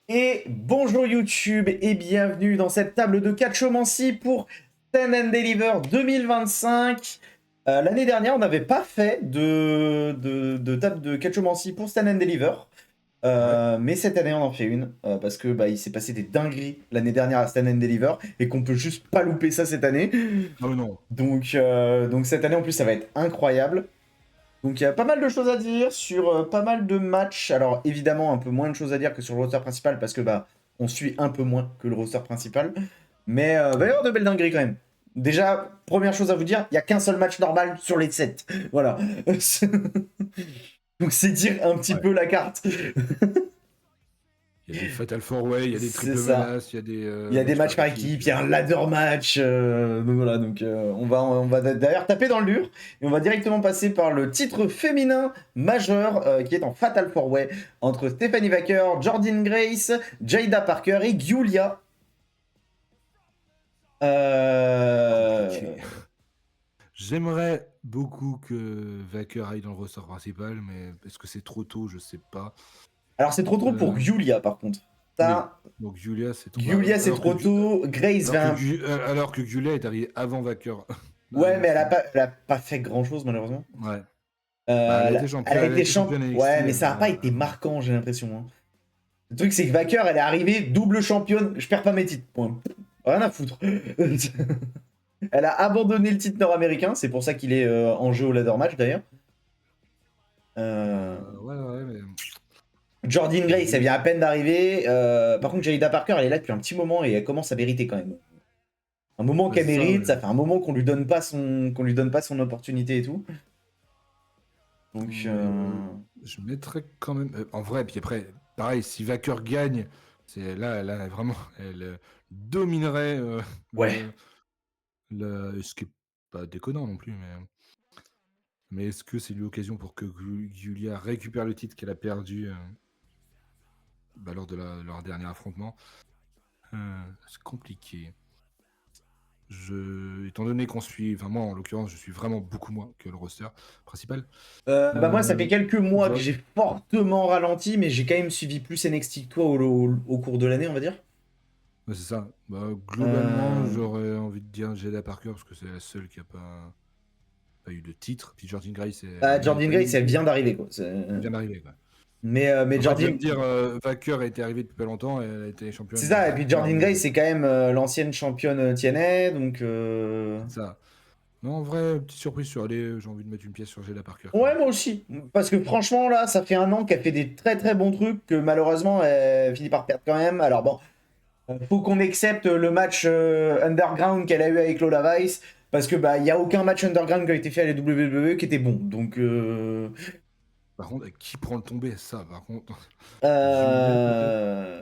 Et bonjour YouTube et bienvenue dans cette table de catchomancie pour Stand and Deliver 2025. L'année dernière, on n'avait pas fait de table de catchomancie pour Stand and Deliver. Ouais. Mais cette année, on en fait une parce que il s'est passé des dingueries l'année dernière à Stand and Deliver et qu'on peut juste pas louper ça cette année. Oh non. Donc cette année, en plus, ça va être incroyable. Donc il y a pas mal de choses à dire sur pas mal de matchs. Alors évidemment un peu moins de choses à dire que sur le roster principal parce que on suit un peu moins que le roster principal. Mais il va y avoir de belles dingueries quand même. Déjà, première chose à vous dire, il n'y a qu'un seul match normal sur les 7. Voilà. Donc c'est dire un petit Ouais. peu la carte. Il y a des Fatal 4-Way, il y a des C'est triple ça. menaces, il y a des Il y a des matchs matchs par par équipe. équipe, il y a un ladder match. Donc voilà, donc on va d'ailleurs taper dans le dur. Et on va directement passer par le titre féminin majeur qui est en Fatal 4-Way entre Stephanie Wacker, Jordynne Grace, Jada Parker et Giulia. Compliqué. Euh, J'aimerais beaucoup que Vaker aille dans le roster principal, mais est-ce que c'est trop tôt? Je sais pas. Alors c'est trop tôt pour Euh, Giulia par contre. Oui. Ça, Donc Julia, c'est trop. Giulia c'est trop tôt. Grace Alors que Julia est arrivée avant Vaker dans Ouais, mais NXT. elle a pas fait grand chose malheureusement. Ouais. Bah, elle a été Elle a championne, été NXT Ouais, mais ça n'a pas été avant. marquant, j'ai l'impression, hein. Le truc, c'est que Wacker, elle est arrivée double championne, je perds pas mes titres. Point. Rien à foutre. Elle a abandonné le titre nord-américain, c'est pour ça qu'il est en jeu au ladder match d'ailleurs. Ouais, mais Jordynne Grace, elle Julia. vient à peine d'arriver. Par contre, Jada Parker, elle est là depuis un petit moment et elle commence à mériter quand même. Un moment Bah, qu'elle c'est ça, mérite, ouais. ça fait un moment qu'on lui donne pas son opportunité et tout. Donc, Je mettrais quand même. En vrai, puis après, pareil, si Vaker gagne, là vraiment, elle dominerait ouais. ce qui est pas déconnant non plus, mais est-ce que c'est l'occasion pour que Giulia récupère le titre qu'elle a perdu lors de leur dernier affrontement? C'est compliqué. Étant donné qu'on suit, enfin moi en l'occurrence, je suis vraiment beaucoup moins que le roster principal. Moi, ça fait quelques mois que J'aurais- j'ai fortement ralenti, mais j'ai quand même suivi plus NXT que toi au cours de l'année, on va dire. Ouais, c'est ça. Bah, globalement, Euh, j'aurais envie de dire Jada Parker parce que c'est la seule qui a pas eu de titre. Puis Jordynne Grace, elle a même Jordynne pas Grace, elle eu. vient d'arriver, quoi. Elle vient d'arriver, quoi. Mais Après, tu vas me Jordynne, dire, Vaker était arrivé depuis pas longtemps et elle a été c'est championne ça. Et puis un Jordynne mois. Grace, c'est quand même l'ancienne championne TNA, donc. C'est ça. Non, en vrai, petite surprise sur aller, j'ai envie de mettre une pièce sur Jada Parker quand Ouais, même. moi aussi. Parce que franchement, là, ça fait un an qu'elle fait des très très bons trucs que malheureusement, elle finit par perdre quand même. Alors bon, faut qu'on accepte le match underground qu'elle a eu avec Lola Vice. Parce que il y a aucun match underground qui a été fait à la WWE qui était bon. Donc. Par contre, qui prend le tombé? Ça, par contre. Julia, peut-être? Euh,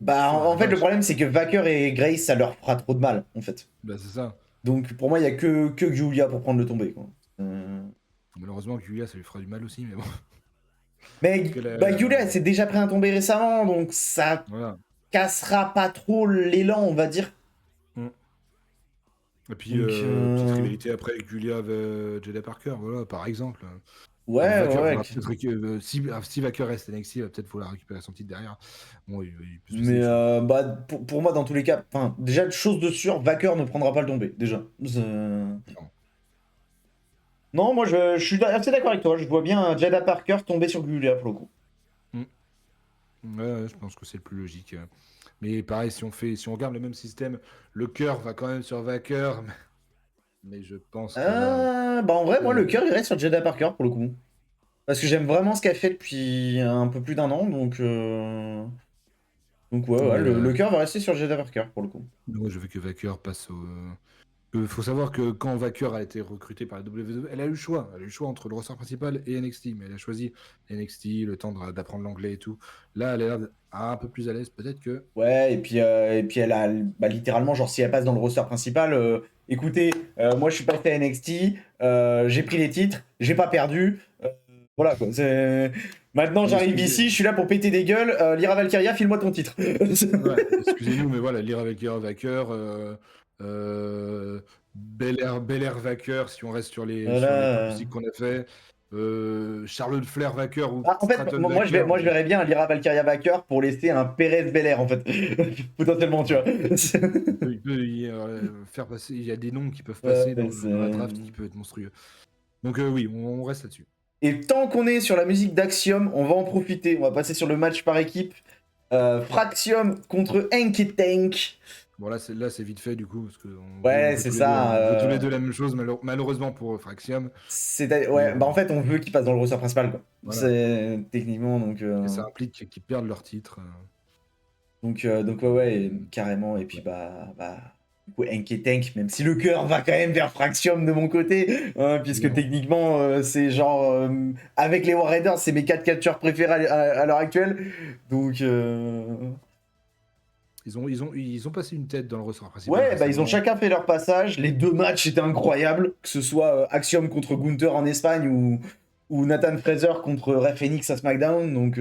Oh la en fait, le vache. problème, c'est que Vacker et Grace, ça leur fera trop de mal, en fait. Bah, c'est ça. Donc, pour moi, il y a que Giulia pour prendre le tombé, quoi. Malheureusement, Julia, ça lui fera du mal aussi, mais bon. Parce Mais que Giulia, elle s'est déjà pris un tombé récemment, donc ça voilà. cassera pas trop l'élan, on va dire. Mm. Et puis, Donc, petite rivalité après avec Julia Jada Parker, voilà, par exemple. ouais, Vaker ouais. voudra peut-être si Vaker reste NXT, il va peut-être vouloir récupérer son titre derrière. Bon, il peut se passer Mais des choses. pour moi, dans tous les cas, déjà, chose de sûr, Vacker ne prendra pas le tombé, déjà. Non. Non, moi, je suis assez d'accord avec toi. Je vois bien Jada Parker tomber sur Giulia, pour le coup. Mm. Ouais, je pense que c'est le plus logique. Mais pareil, si on regarde le même système, le cœur va quand même sur Vaker, mais je pense En vrai, moi, le que cœur irait sur Jada Parker, pour le coup. Parce que j'aime vraiment ce qu'elle fait depuis un peu plus d'un an, donc ouais, ouais, le cœur va rester sur Jada Parker pour le coup. moi je veux que Vaker passe au. Il faut savoir que quand Vaker a été recruté par la WWE, elle a eu le choix. Elle a eu le choix entre le roster principal et NXT, mais elle a choisi NXT, le temps d'apprendre l'anglais et tout. Là, elle a l'air un peu plus à l'aise. Peut-être que. Ouais, et puis elle a littéralement, genre si elle passe dans le roster principal, écoutez, moi je suis passé à NXT, j'ai pris les titres, j'ai pas perdu, voilà quoi. Maintenant Mais j'arrive ici, je suis là pour péter des gueules, Lyra Valkyria, file-moi ton titre. Ouais, excusez-nous, mais voilà, Lyra Vaker, Bel Air Vaker, si on reste sur les Voilà. top musiques qu'on a fait. Charlotte Flair vainqueur ou Ah, en fait, Stratton moi, vainqueur. je verrais bien un Lyra Valkyria vainqueur pour laisser un Perez Belair, en fait. Potentiellement, tu Ouais. vois. Il peut faire passer. Il y a des noms qui peuvent Ouais, passer dans la draft qui peut être monstrueux. Donc oui, on reste là-dessus. Et tant qu'on est sur la musique d'Axiom, on va en profiter. On va passer sur le match par équipe. Fraxium contre Enki Tank. Bon là c'est vite fait du coup parce que Ouais, c'est ça. on veut tous les deux la même chose malheureusement pour Fraxium. Ouais, bah en fait, on veut qu'ils passent dans le roster principal, quoi. Voilà. C'est techniquement, donc. Et ça implique qu'ils perdent leur titre. Donc ouais, carrément. Et puis du coup, Enki Tank, même si le cœur va quand même vers Fraxium de mon côté, hein, puisque Évidemment. techniquement, c'est genre avec les War Raiders, c'est mes 4 catcheurs préférés à l'heure actuelle. Donc. Ils ont passé une tête dans le ressort principal. Ouais, bah ils ont récemment. chacun fait leur passage. Les 2 matchs étaient incroyables, que ce soit Axiom contre Gunther en Espagne ou Nathan Fraser contre Rey Fenix à SmackDown. Donc,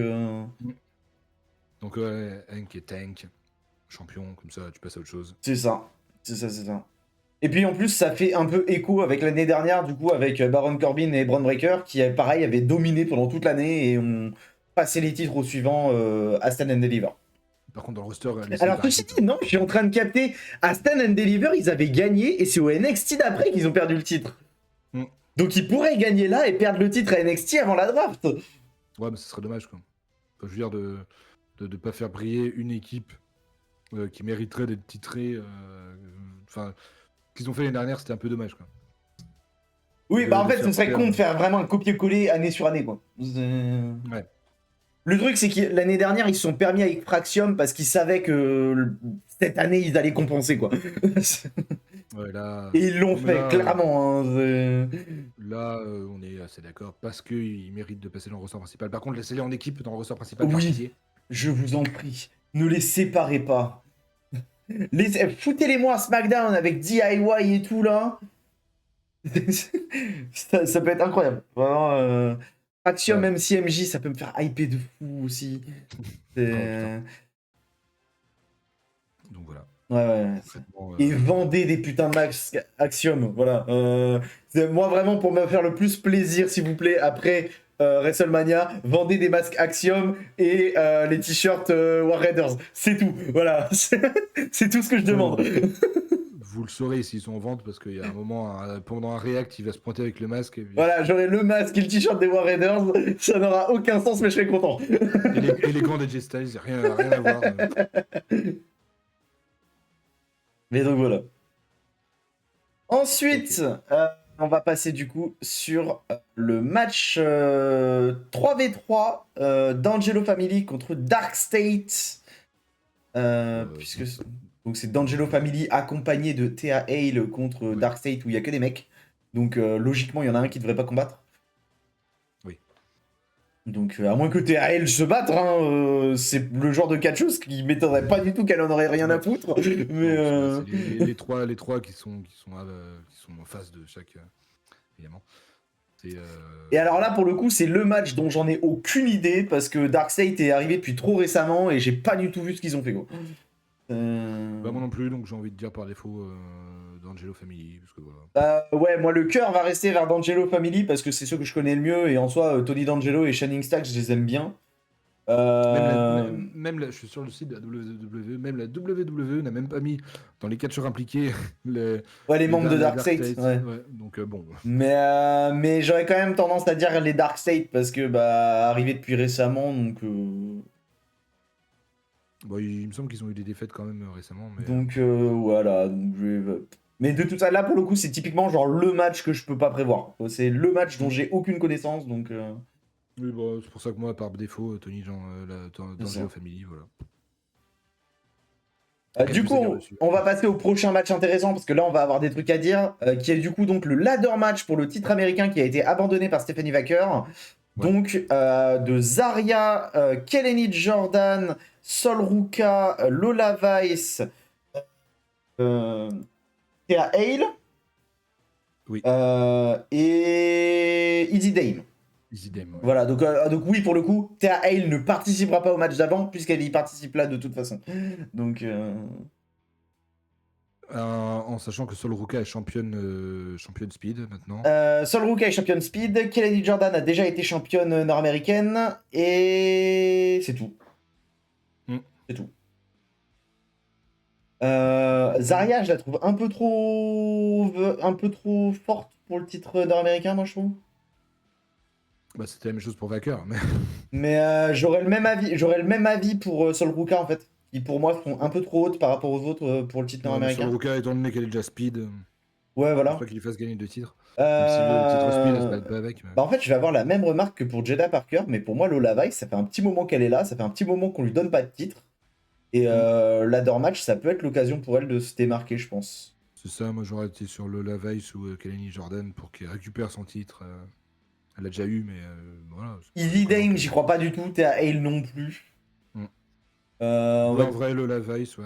Donc Hank et Tank, champion, comme ça tu passes à autre chose. c'est ça. C'est ça, c'est ça. Et puis en plus, ça fait un peu écho avec l'année dernière, du coup, avec Baron Corbin et Braun Breaker, qui, pareil, avaient dominé pendant toute l'année et ont passé les titres au suivant à Stand and Deliver. Par contre, dans le roster, les Alors, ceci dit, non, je suis en train de capter, à Stand and Deliver, ils avaient gagné et c'est au NXT d'après qu'ils ont perdu le titre. Mm. Donc ils pourraient gagner là et perdre le titre à NXT avant la draft. Ouais, mais ce serait dommage, quoi. Enfin, je veux dire, de pas faire briller une équipe qui mériterait d'être titrée. Enfin, ce qu'ils ont fait l'année dernière, c'était un peu dommage, quoi. Oui, bah en De fait, ce faire serait con de perdre. faire vraiment un copier-coller année sur année, quoi. Ouais. Le truc, c'est que l'année dernière, ils se sont permis avec Fraxium parce qu'ils savaient que cette année, ils allaient compenser, quoi. Ouais, là. Et ils l'ont Non, mais fait, clairement. Hein, là, on est assez d'accord parce qu'ils méritent de passer dans le ressort principal. Par contre, laissez-les en équipe dans le ressort principal par oui, pitié. je vous en prie, ne les séparez pas. Foutez-les-moi à SmackDown avec DIY et tout, là. Ça peut être incroyable. Vraiment, Axiom, Ouais. MCMJ, ça peut me faire hyper de fou aussi. Oh, putain. Donc voilà. Ouais, ouais. Concrètement, Et vendez des putains de masques Axiom, voilà. Moi, vraiment, pour me faire le plus plaisir, s'il vous plaît, après WrestleMania, vendez des masques Axiom et les t-shirts War Raiders. C'est tout, voilà. C'est tout ce que je demande. vous le saurez s'ils sont en vente parce qu'il y a un moment, pendant un react, il va se pointer avec le masque. Voilà, j'aurai le masque et le t-shirt des War Raiders. Ça n'aura aucun sens, mais je serai content. Et les gants d'AJ Styles, rien à voir. Mais donc voilà. Ensuite, on va passer du coup sur le match 3v3 d'Angelo Family contre Dark State. Puisque donc c'est D'Angelo Family accompagné de Thea Hale contre Ouais. Dark State où il n'y a que des mecs. Donc logiquement, il y en a un qui devrait pas combattre. Oui. Donc à moins que Thea Hale se batte, hein, c'est le genre de catcheuse qui m'étonnerait pas du tout qu'elle en aurait rien à foutre. Mais C'est les trois qui sont en face de chaque, évidemment. Et alors là, pour le coup, c'est le match dont j'en ai aucune idée parce que Dark State est arrivé depuis trop récemment et j'ai pas du tout vu ce qu'ils ont fait, quoi. Bah, moi non plus, donc j'ai envie de dire par défaut d'Angelo Family. Parce que, voilà. Ouais, moi le cœur va rester vers D'Angelo Family parce que c'est ceux que je connais le mieux et en soi, Tony D'Angelo et Shining Stacks, je les aime bien. Je suis sur le site de la WWE, même la WWE n'a même pas mis dans les catcheurs impliqués les membres de Dark State. Ouais. Donc bon. Mais j'aurais quand même tendance à dire les Dark State parce que arrivé depuis récemment, donc. Bon, il me semble qu'ils ont eu des défaites quand même récemment. Mais... Donc voilà. Mais de tout ça, là pour le coup, c'est typiquement genre le match que je peux pas prévoir. C'est le match dont j'ai aucune connaissance, donc. Oui, bon, c'est pour ça que moi, par défaut, Tony D'Angelo Family, voilà. Du coup, on va passer au prochain match intéressant parce que là, on va avoir des trucs à dire. Qui est du coup donc le ladder match pour le titre américain qui a été abandonné par Stephanie Wacker. Ouais. Donc de Zarya, Keleni Jordan, Sol Ruka, Lola Weiss, Thea Hale. Oui. Et Easy Dame. Ouais. Voilà, donc oui, pour le coup, Thea Hale ne participera pas au match d'avant, puisqu'elle y participe là de toute façon. Donc. En sachant que Sol Ruka est championne speed maintenant. Sol Ruka est championne speed. Kelly Jordan a déjà été championne nord-américaine. Et c'est tout. Mm. C'est tout. Zarya, je la trouve un peu trop forte pour le titre nord-américain, moi je trouve. Bah, c'était la même chose pour Vacker, mais Mais j'aurais le même avis pour Sol Ruka en fait, qui pour moi sont un peu trop hautes par rapport aux autres pour le titre ouais, mais Sol nord-américain. Ruka, étant donné qu'elle est déjà speed, Ouais, je pense voilà. pas qu'il lui fasse gagner 2 titres. Même si le titre speed, elle se Euh, bat pas avec. Mais... Bah en fait, je vais avoir la même remarque que pour Jeddah Parker, mais pour moi, Lola Vice, ça fait un petit moment qu'elle est là, ça fait un petit moment qu'on lui donne pas de titre. Et Mm. ladder match, ça peut être l'occasion pour elle de se démarquer, je pense. C'est ça, moi j'aurais été sur Lola Vice ou Kelly Jordan pour qu'elle récupère son titre. Elle l'a déjà eu, mais voilà. C'est pas Easy déconnant Dame, qu'elle j'y gagne. crois pas du tout, t'es à Hale non plus. Mm. On Ouais, va... en vrai, Lola Vice, ouais.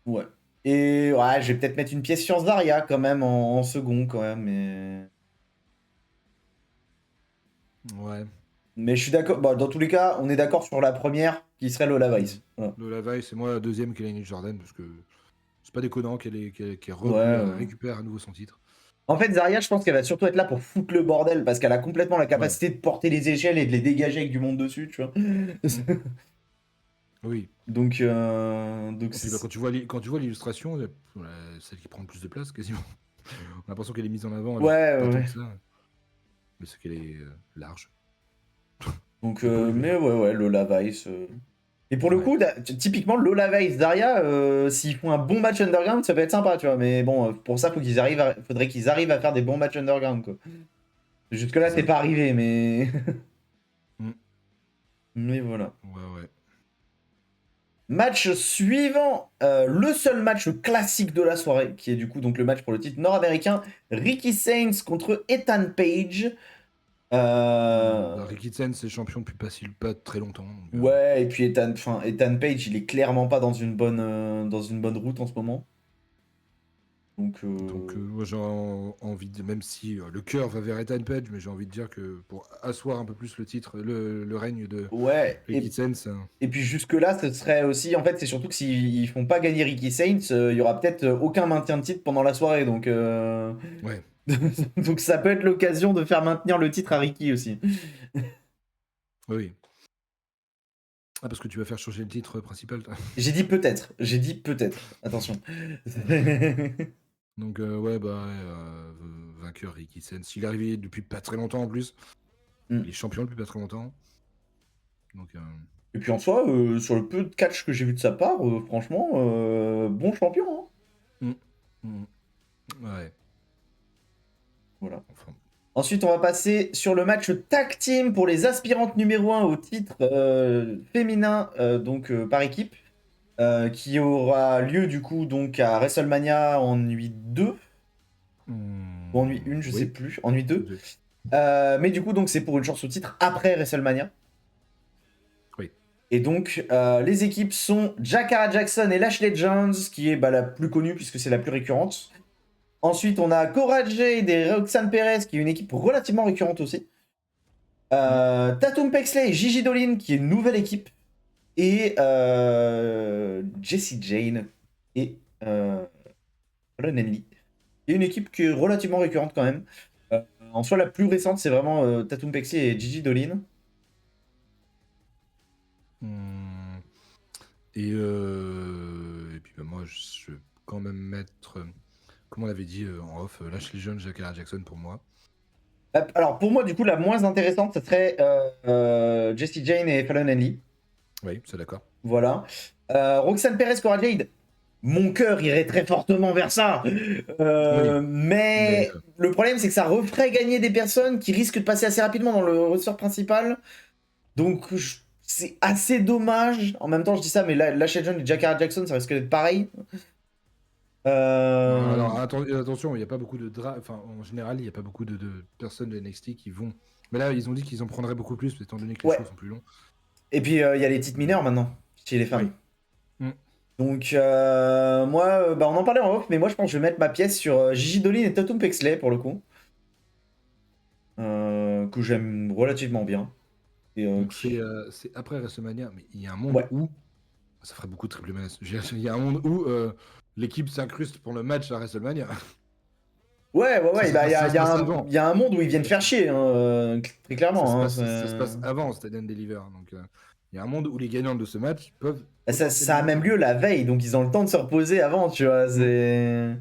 Ouais. Et ouais, je vais peut-être mettre une pièce sur Zarya quand même en second quand même, mais... Ouais. Mais je suis d'accord, bah, dans tous les cas, on est d'accord sur la première qui serait Lola Vice. Voilà. Lola Vice, c'est moi la deuxième Kelly Jordan parce que c'est pas déconnant qu'elle Ouais, ouais. récupère à nouveau son titre. En fait, Zarya, je pense qu'elle va surtout être là pour foutre le bordel parce qu'elle a complètement la Ouais. capacité de porter les échelles et de les dégager avec du monde dessus, tu vois. Oui. Donc Et puis bah, quand tu vois l'illustration, celle qui prend le plus de place quasiment. On a l'impression qu'elle est mise en avant alors que ouais, pas tant ouais. que ça. Mais c'est qu'elle est large. Donc, Épaule, je veux mais dire. ouais, Lola Vice. Et pour le Ouais. coup, typiquement, Lola Vice, Zarya, s'ils font un bon match underground, ça peut être sympa, tu vois. Mais bon, pour ça, faudrait qu'ils arrivent à faire des bons matchs underground, quoi. C'est Jusque-là, c'est ça. pas arrivé, mais. Mm. Mais voilà. Ouais, ouais. Match suivant, le seul match classique de la soirée, qui est du coup donc le match pour le titre nord-américain, Ricky Saints contre Ethan Page. Bah, Ricky Chen, c'est champion depuis pas très longtemps. Donc, Ouais, et puis Ethan Page, il est clairement pas dans une bonne route en ce moment. Donc, moi j'ai envie de, même si le cœur va vers Ethan Page, mais j'ai envie de dire que pour asseoir un peu plus le titre, le règne de ouais, Ricky Chen, et puis jusque-là, ce serait aussi, en fait, c'est surtout que s'ils font pas gagner Ricky Saints, il y aura peut-être aucun maintien de titre pendant la soirée, donc, ouais. donc ça peut être l'occasion de faire maintenir le titre à Ricky aussi. Oui. Ah, parce que tu vas faire changer le titre principal, toi. J'ai dit peut-être, attention. Donc, ouais, bah, vainqueur Ricky Chen. S'il est arrivé depuis pas très longtemps en plus, Mm. il est champion depuis pas très longtemps. Donc, Et puis en soi, sur le peu de catch que j'ai vu de sa part, franchement, bon champion, hein. mm, mm, ouais. Voilà. Enfin, Ensuite, on va passer sur le match tag team pour les aspirantes numéro 1 au titre féminin, donc par équipe, qui aura lieu du coup donc à WrestleMania en nuit 2, ou en nuit 1, je sais oui. plus, en nuit 2. Oui. Mais du coup, donc c'est pour une chance au titre après WrestleMania. Oui. Et donc, les équipes sont Jakara Jackson et Lashley Jones, qui est bah, la plus connue puisque c'est la plus récurrente. Ensuite, on a Cora Jade et Roxanne Perez, qui est une équipe relativement récurrente aussi. Mm. Tatum Pexley et Gigi Dolin, qui est une nouvelle équipe. Et Jessie Jane et Fallon Henley. Et une équipe qui est relativement récurrente quand même. En soi, la plus récente, c'est vraiment Tatum Pexley et Gigi Dolin. Mm. Et puis bah, moi, je vais quand même mettre, comme on l'avait dit en off, Lashley Jones, Jakara Jackson pour moi. Alors, pour moi, du coup, la moins intéressante, ce serait Jessie Jane et Fallon Henley. Oui, c'est d'accord. Voilà. Roxanne Perez, Cora Jade. Mon cœur irait très fortement vers ça. Oui, mais Mais le problème, c'est que ça referait gagner des personnes qui risquent de passer assez rapidement dans le ressort principal. Donc, c'est assez dommage. En même temps, je dis ça, mais Lashley Jones et Jakara Jackson, ça risque d'être pareil. alors attention, il n'y a pas beaucoup de enfin en général, il n'y a pas beaucoup de personnes de NXT qui vont. Mais là, ils ont dit qu'ils en prendraient beaucoup plus, étant donné que les Ouais. shows sont plus longs. Et puis, il y a les titres mineurs maintenant, chez les femmes. Oui. Mm. Donc, moi, bah, on en parlait en off, mais moi, je pense que je vais mettre ma pièce sur Gigi Dolin et Tatum Pexley, pour le coup. Que j'aime relativement bien. Et, Donc c'est après WrestleMania, mais il y a un monde ouais. où ça ferait beaucoup de triple menace. Il y a un monde où l'équipe s'incruste pour le match à WrestleMania. Ouais, Ça, bah, ça se passe avant. y a un monde où ils viennent faire chier, hein, très clairement. Hein, Ça se passe avant Stand and Deliver. Donc, il y a un monde où les gagnants de ce match peuvent ça a potentiellement même lieu la veille, donc ils ont le temps de se reposer avant, tu vois. C'est.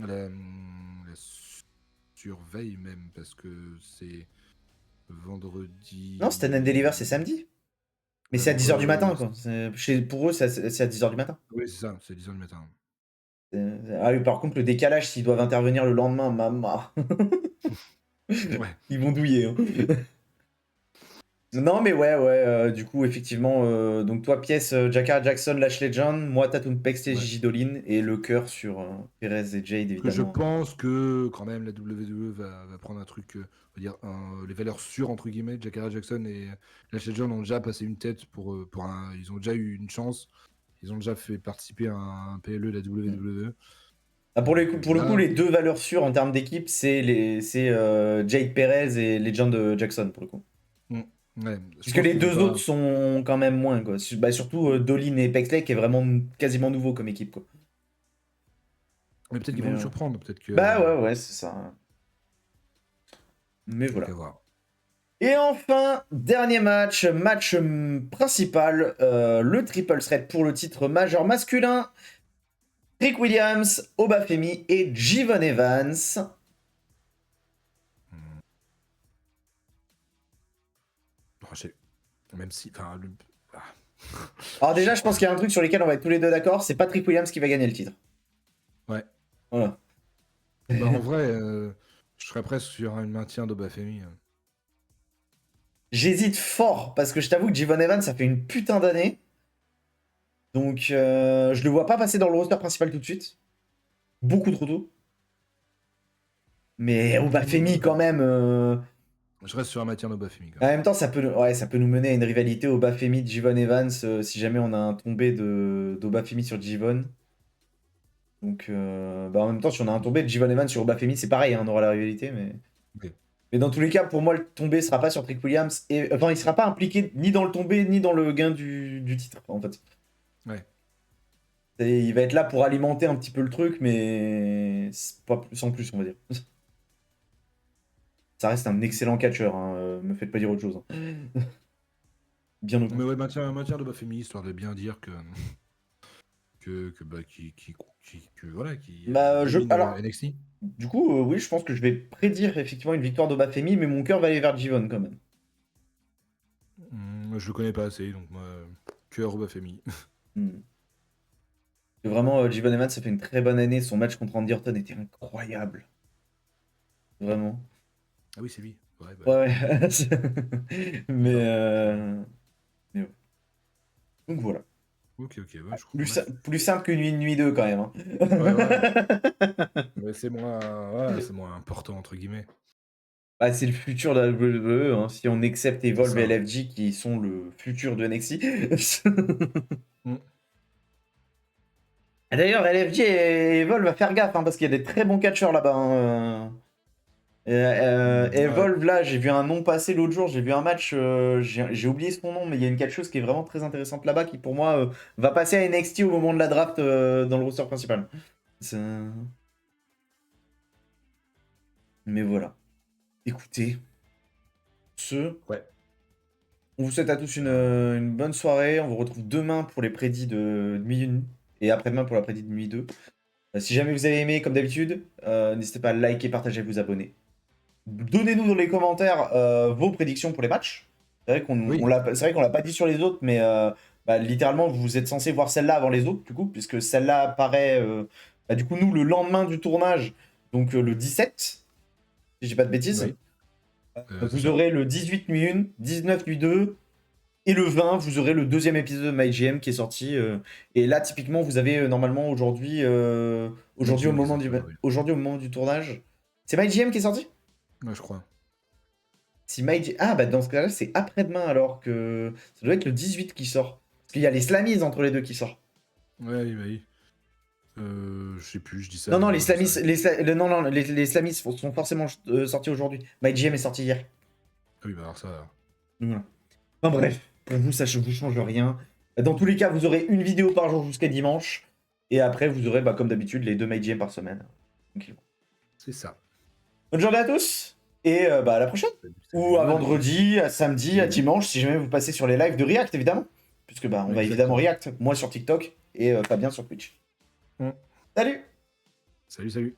la surveille même, parce que c'est vendredi. Non, Stand and Deliver, c'est samedi. Mais c'est à Donc, 10h du matin, quoi. Pour eux, c'est à 10h du matin. oui, c'est ça, c'est 10h du matin. Ah oui, par contre, le décalage, s'ils doivent intervenir le lendemain, maman. Ouais. Ils vont douiller. Hein. Non, mais ouais, du coup, effectivement, donc toi, pièce Jakara Jackson, Lash Legend, moi, Tatum Pex et Ouais. Gigi Dolin, et le cœur sur Perez et Jade, Parce que je évidemment. pense que quand même la WWE va prendre un truc, on va dire, les valeurs sûres entre guillemets. Jakara Jackson et Lash Legend ont déjà passé une tête ils ont déjà eu une chance. Ils ont déjà fait participer à un PLE de la WWE. Ah, pour le coup, Là, les deux valeurs sûres en termes d'équipe, c'est Jade Perez et Legend Jackson, pour le coup. ouais, je Puisque pense les qu'ils vont deux pas. autres sont quand même moins, quoi. Bah, surtout Dolin et Pexley, qui est vraiment quasiment nouveau comme équipe, quoi. Mais peut-être qu'ils Mais, vont nous surprendre, peut-être que. bah ouais, c'est ça. Mais Donc voilà. à voir. Et enfin, dernier match principal, le triple threat pour le titre majeur masculin. Trick Williams, Obafemi et Jivon Evans. Même si. Enfin, Alors déjà, je pense qu'il y a un truc sur lequel on va être tous les deux d'accord, c'est Patrick Williams qui va gagner le titre. Ouais. Voilà. Bah, en vrai, je serais presque sur un maintien d'Obafemi. J'hésite fort, parce que je t'avoue que Jivon Evans, ça fait une putain d'année. Donc, je le vois pas passer dans le roster principal tout de suite. Beaucoup trop tôt. Mais Obafemi, quand même... Je reste sur un maintien d'Obafemi. En même temps, ça peut nous mener à une rivalité Obafemi de Jivon Evans si jamais on a un tombé d'Obafemi sur Jivon. Donc, bah, en même temps, si on a un tombé de Jivon Evans sur Obafemi, c'est pareil, hein, on aura la rivalité. Ok. Mais dans tous les cas, pour moi, le tombé sera pas sur Trick Williams. Enfin, il sera pas impliqué ni dans le tombé, ni dans le gain du titre, en fait. Ouais. Il va être là pour alimenter un petit peu le truc, mais pas plus, sans plus, on va dire. Ça reste un excellent catcheur, hein, me faites pas dire autre chose. Hein. Bien au Mais ouais, maintien d'Obafemi, histoire de bien dire que. Voilà, qui Bah, domine alors, NXT. du coup, oui, je pense que je vais prédire effectivement une victoire d'Obafemi, mais mon cœur va aller vers Jivon quand même. Je le connais pas assez, donc moi, cœur Obafemi. Hmm. Vraiment, Jivon Evans, ça fait une très bonne année. Son match contre Andy Orton était incroyable. Vraiment. Ah oui, c'est lui. Ouais, bah. Ouais. mais, D'accord. mais ouais. Donc voilà. Ok, ouais, je comprends. Plus simple qu'une nuit 2 quand même. Hein. Ouais. Mais c'est moins important, entre guillemets. Bah, c'est le futur de la WWE, hein, si on accepte C'est Evolve et ça. LFG qui sont le futur de NXT. Mm. D'ailleurs, LFG et Evolve va faire gaffe, hein, parce qu'il y a des très bons catcheurs là-bas. Hein. Ouais. Evolve, là, j'ai vu un nom passer l'autre jour, j'ai vu un match, j'ai oublié son nom, mais il y a une catcheuse qui est vraiment très intéressante là-bas, qui pour moi va passer à NXT au moment de la draft dans le roster principal. C'est- Mais voilà. Écoutez, Ouais. on vous souhaite à tous une bonne soirée. On vous retrouve demain pour les prédits de nuit 1 et après-demain pour la prédit de nuit 2. Si jamais vous avez aimé, comme d'habitude, n'hésitez pas à liker, partager, vous abonner. Donnez-nous dans les commentaires vos prédictions pour les matchs. C'est vrai Oui. c'est vrai qu'on l'a pas dit sur les autres, mais bah, littéralement, vous êtes censé voir celle-là avant les autres, du coup, puisque celle-là apparaît, bah, du coup, nous, le lendemain du tournage, donc le 17, si j'ai pas de bêtises. Oui. C'est Vous ça. aurez le 18 nuit 1, 19 nuit 2, et le 20, vous aurez le deuxième épisode de MyGM qui est sorti. Et là, typiquement, vous avez normalement aujourd'hui, MGM qui est sorti aujourd'hui. aujourd'hui, au moment du tournage. C'est MyGM qui est sorti? Ouais, je crois. Si Ah, bah dans ce cas-là, c'est après-demain alors que ça doit être le 18 qui sort. Parce qu'il y a les Slammies entre les deux qui sortent. Ouais, oui. Je sais plus, je dis ça, Non, mais non, moi, j'en sais rien. non, les Slammies sont forcément sortis aujourd'hui. MyGM est sorti hier. Ah oui, bah alors ça. Voilà. Enfin bref, pour vous, ça ne vous change rien. Dans tous les cas, vous aurez une vidéo par jour jusqu'à dimanche. Et après, vous aurez, comme d'habitude, les 2 Mage Games par semaine. Tranquillement. C'est ça. Bonne journée à tous, et à la prochaine. Ou à vendredi, à samedi, à dimanche, si jamais vous passez sur les lives de React, évidemment. Puisque on va évidemment React, moi sur TikTok et Fabien sur Twitch. Salut. Salut.